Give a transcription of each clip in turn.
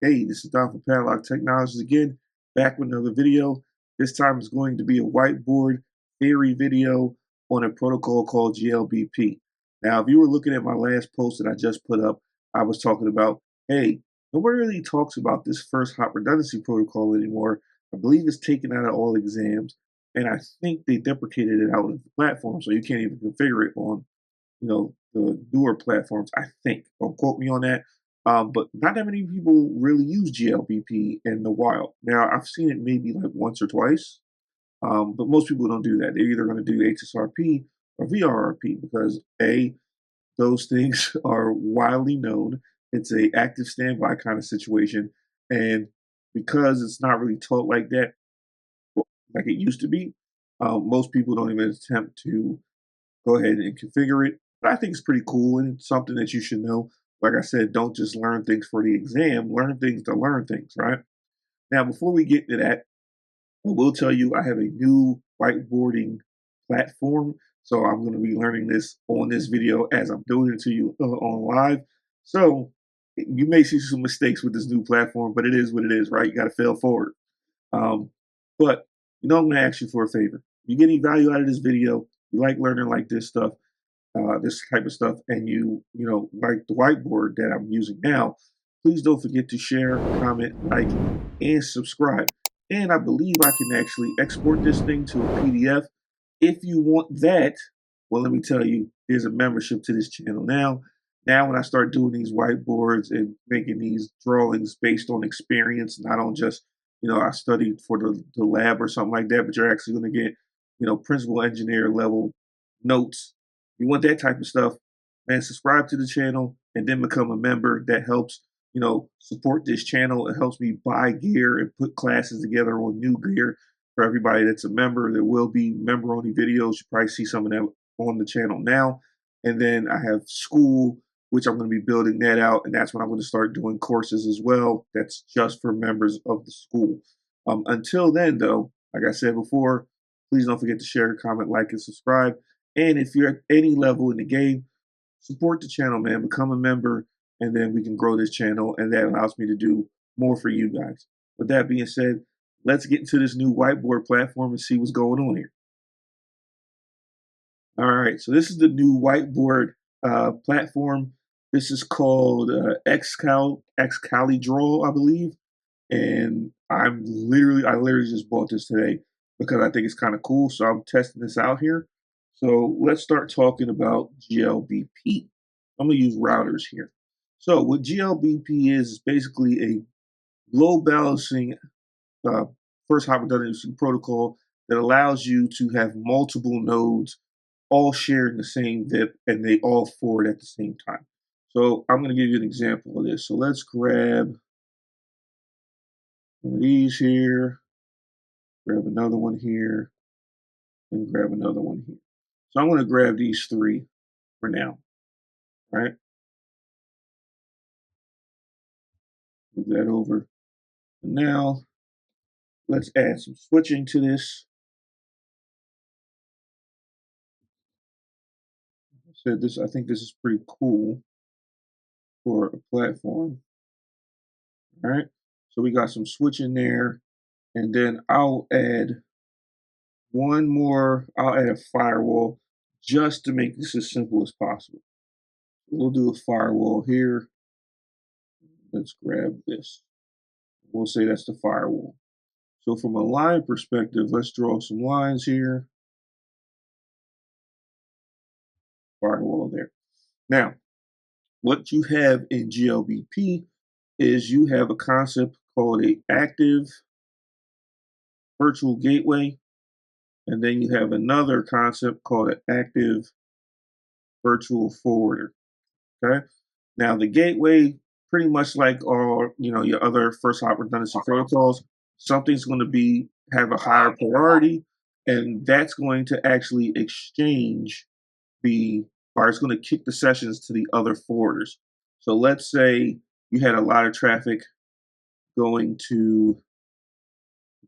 Hey, this is Don from Padlock Technologies again, back with another video. This time it's going to be a whiteboard theory video on a protocol called GLBP. Now, if you were looking at my last post that I just put up, I was talking about, hey, nobody really talks about this first hop redundancy protocol anymore. I believe it's taken out of all exams, and I think they deprecated it out of the platform, so you can't even configure it on, the newer platforms. I think. Don't quote me on that. But not that many people really use GLBP in the wild. Now, I've seen it maybe like once or twice, but most people don't do that. They're either going to do HSRP or VRRP because A, those things are widely known. It's a active standby kind of situation, and because it's not really taught like that, like it used to be, most people don't even attempt to go ahead and configure it. But I think it's pretty cool and it's something that you should know. Like I said, don't just learn things for the exam, learn things to learn things, right? Now, before we get to that, I will tell you I have a new whiteboarding platform. So I'm going to be learning this on this video as I'm doing it to you on live. So you may see some mistakes with this new platform, but it is what it is, right? You got to fail forward. But I'm going to ask you for a favor. You get any value out of this video? You like learning like this stuff? This type of stuff, and you like the whiteboard that I'm using now, please don't forget to share, comment, like, and subscribe. And I believe I can actually export this thing to a PDF. If you want that, well, let me tell you, there's a membership to this channel now. Now, when I start doing these whiteboards and making these drawings based on experience, not on just, I studied for the lab or something like that, but you're actually going to get, principal engineer level notes. You want that type of stuff, man, subscribe to the channel and then become a member. That helps, support this channel. It helps me buy gear and put classes together on new gear for everybody that's a member. There will be member-only videos. You probably see some of them on the channel now. And then I have school, which I'm going to be building that out. And that's when I'm going to start doing courses as well. That's just for members of the school. Until then, though, like I said before, please don't forget to share, comment, like, and subscribe. And if you're at any level in the game, support the channel, man. Become a member, and then we can grow this channel, and that allows me to do more for you guys. With that being said, let's get into this new whiteboard platform and see what's going on here. All right, so this is the new whiteboard platform. This is called XCaliDraw, I believe. And I literally just bought this today because I think it's kind of cool. So I'm testing this out here. So let's start talking about GLBP. I'm going to use routers here. So what GLBP is basically a load balancing first hop redundancy protocol that allows you to have multiple nodes all sharing the same VIP and they all forward at the same time. So I'm going to give you an example of this. So let's grab one of these here, grab another one here, and grab another one here. So I'm going to grab these three for now, right? Move that over. And now let's add some switching to this. I think this is pretty cool for a platform. All right. So we got some switching there. And then I'll add I'll add a firewall just to make this as simple as possible. We'll do a firewall here. Let's grab this. We'll say that's the firewall. So from a line perspective, let's draw some lines here. Firewall there. Now, what you have in GLBP is you have a concept called an active virtual gateway, and then you have another concept called an active virtual forwarder. Okay. Now the gateway, pretty much like all your other first hop redundancy protocols, something's going to have a higher priority, and that's going to actually exchange or it's going to kick the sessions to the other forwarders. So let's say you had a lot of traffic going to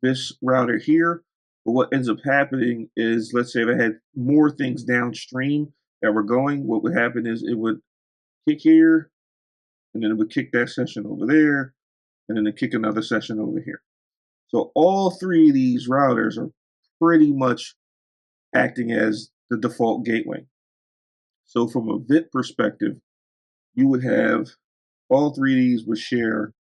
this router here, but what ends up happening is, let's say if I had more things downstream that were going, what would happen is it would kick here, and then it would kick that session over there, and then to kick another session over here. So all three of these routers are pretty much acting as the default gateway. So from a VIP perspective, you would have all three of these would share,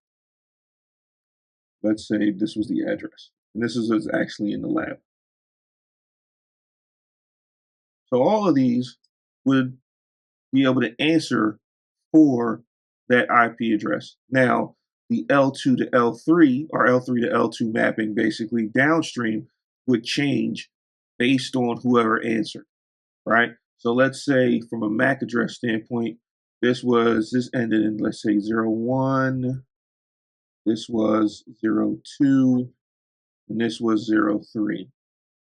let's say this was the address, and this is what's actually in the lab. So all of these would be able to answer for that IP address. Now, the L2 to L3 or L3 to L2 mapping basically downstream would change based on whoever answered, right? So let's say from a MAC address standpoint, this ended in, let's say 01, this was 02, and this was 03.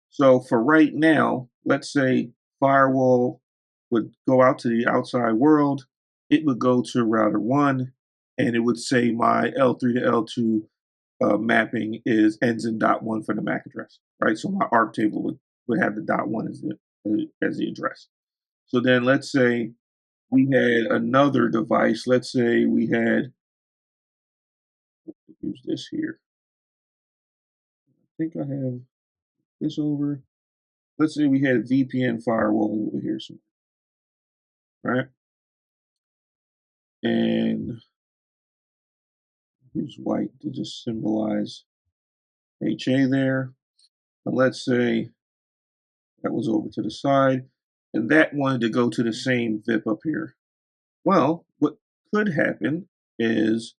So for right now, let's say firewall would go out to the outside world, it would go to router 1, and it would say my L3 to L2 mapping ends in .1 for the MAC address, right? So my ARP table would have the .1 as the address. So then let's say we had another device. Let's say we had, use this here. I think I have this over. Let's say we had VPN firewall over here somewhere, right? And use white to just symbolize HA there. And let's say that was over to the side, and that wanted to go to the same VIP up here. Well, what could happen is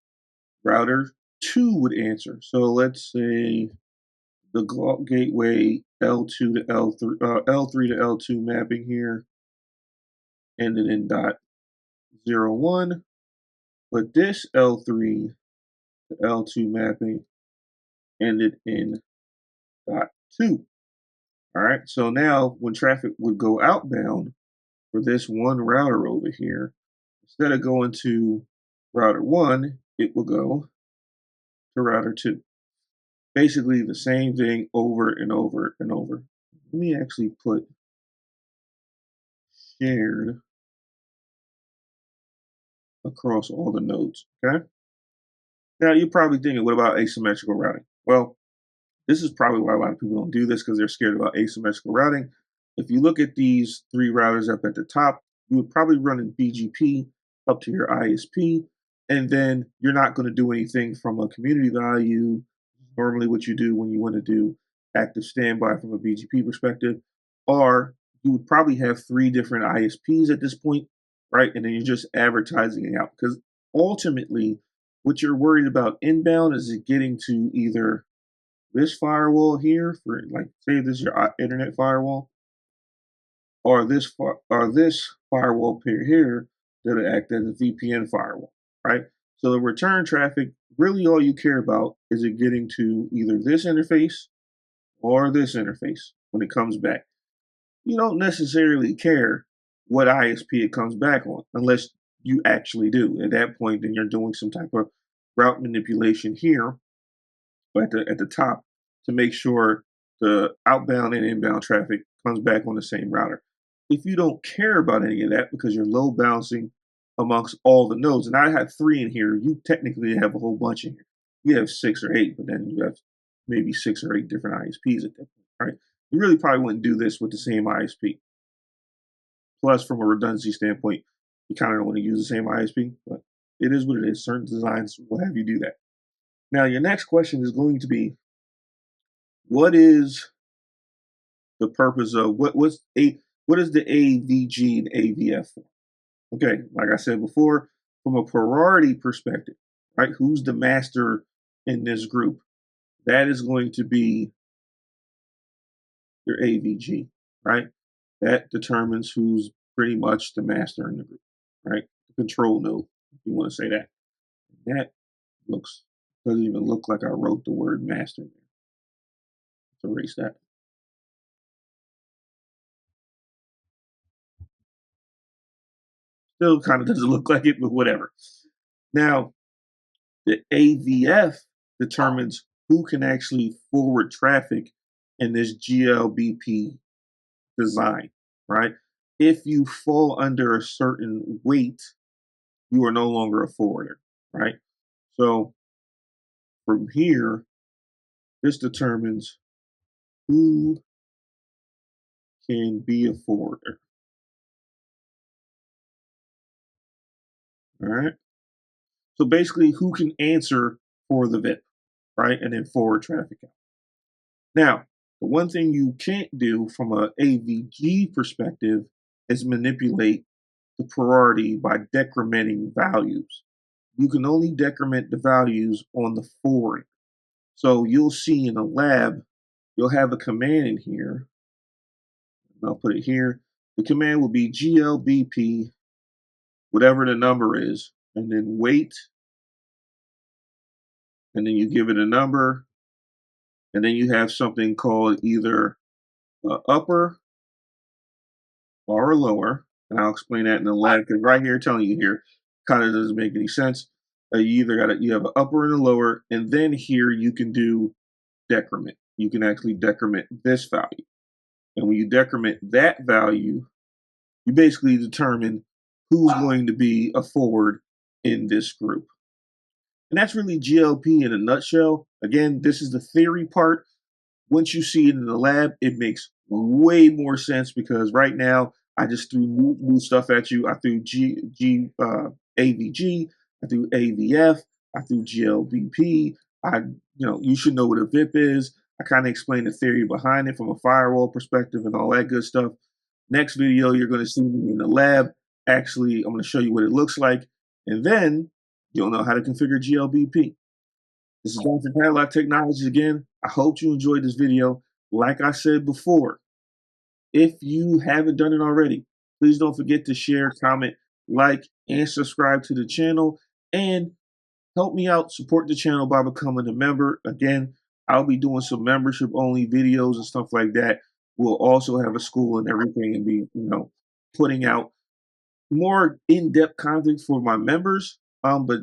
router 2 would answer. So let's say the gateway L2 to L3, L3 to L2 mapping here ended in .01, but this L3 to L2 mapping ended in .2. All right, so now when traffic would go outbound for this one router over here, instead of going to router 1, it will go to router 2. Basically the same thing over and over and over. Let me actually put shared across all the nodes, okay? Now you're probably thinking, what about asymmetrical routing? Well, this is probably why a lot of people don't do this, because they're scared about asymmetrical routing. If you look at these three routers up at the top, you would probably run in BGP up to your ISP, and then you're not going to do anything from a community value, normally what you do when you want to do active standby from a BGP perspective, or you would probably have three different ISPs at this point, right? And then you're just advertising it out, because ultimately what you're worried about inbound is it getting to either this firewall here, for like say this is your internet firewall, or this firewall pair here that'll act as a VPN firewall, right? So the return traffic, really all you care about is it getting to either this interface or this interface when it comes back. You don't necessarily care what ISP it comes back on, unless you actually do. At that point, then you're doing some type of route manipulation here at the top to make sure the outbound and inbound traffic comes back on the same router. If you don't care about any of that because you're load balancing amongst all the nodes, and I have three in here, you technically have a whole bunch in here. You have 6 or 8, but then you have maybe 6 or 8 different ISPs at that point, right? You really probably wouldn't do this with the same ISP. Plus, from a redundancy standpoint, you kind of don't want to use the same ISP, but it is what it is. Certain designs will have you do that. Now, your next question is going to be, what is the purpose of what is the AVG and AVF for? Okay, like I said before, from a priority perspective, right? Who's the master in this group? That is going to be your AVG, right? That determines who's pretty much the master in the group, right? The control node, if you want to say that. That doesn't even look like I wrote the word master there. Let's erase that. Still kind of doesn't look like it, but whatever. Now, the AVF determines who can actually forward traffic in this GLBP design, right? If you fall under a certain weight, you are no longer a forwarder, right? So from here, this determines who can be a forwarder. All right. So basically, who can answer for the VIP, right? And then forward traffic out. Now, the one thing you can't do from a AVG perspective is manipulate the priority by decrementing values. You can only decrement the values on the forward. So you'll see in the lab, you'll have a command in here. I'll put it here. The command will be GLBP, whatever the number is, and then wait, and then you give it a number, and then you have something called either upper or lower, and I'll explain that in the lab because right here telling you here kind of doesn't make any sense. You either you have an upper and a lower, and then here you can do decrement. You can actually decrement this value, and when you decrement that value, you basically determine who's going to be a forward in this group. And that's really GLP in a nutshell. Again, this is the theory part. Once you see it in the lab, it makes way more sense because right now I just threw new stuff at you. I threw AVG, I threw AVF, I threw GLBP. You should know what a VIP is. I kind of explained the theory behind it from a firewall perspective and all that good stuff. Next video, you're going to see me in the lab. Actually, I'm going to show you what it looks like, and then you'll know how to configure GLBP. This is Don from Padlock Technologies again. I hope you enjoyed this video. Like I said before, if you haven't done it already, please don't forget to share, comment, like, and subscribe to the channel. And help me out, support the channel by becoming a member. Again, I'll be doing some membership only videos and stuff like that. We'll also have a school and everything and be, putting out more in-depth content for my members. But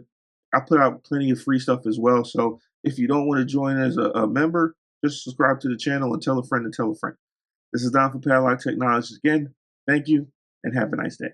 I put out plenty of free stuff as well. So if you don't want to join as a member, just subscribe to the channel and tell a friend to tell a friend. This is Don for Padlock Technologies again. Thank you and have a nice day.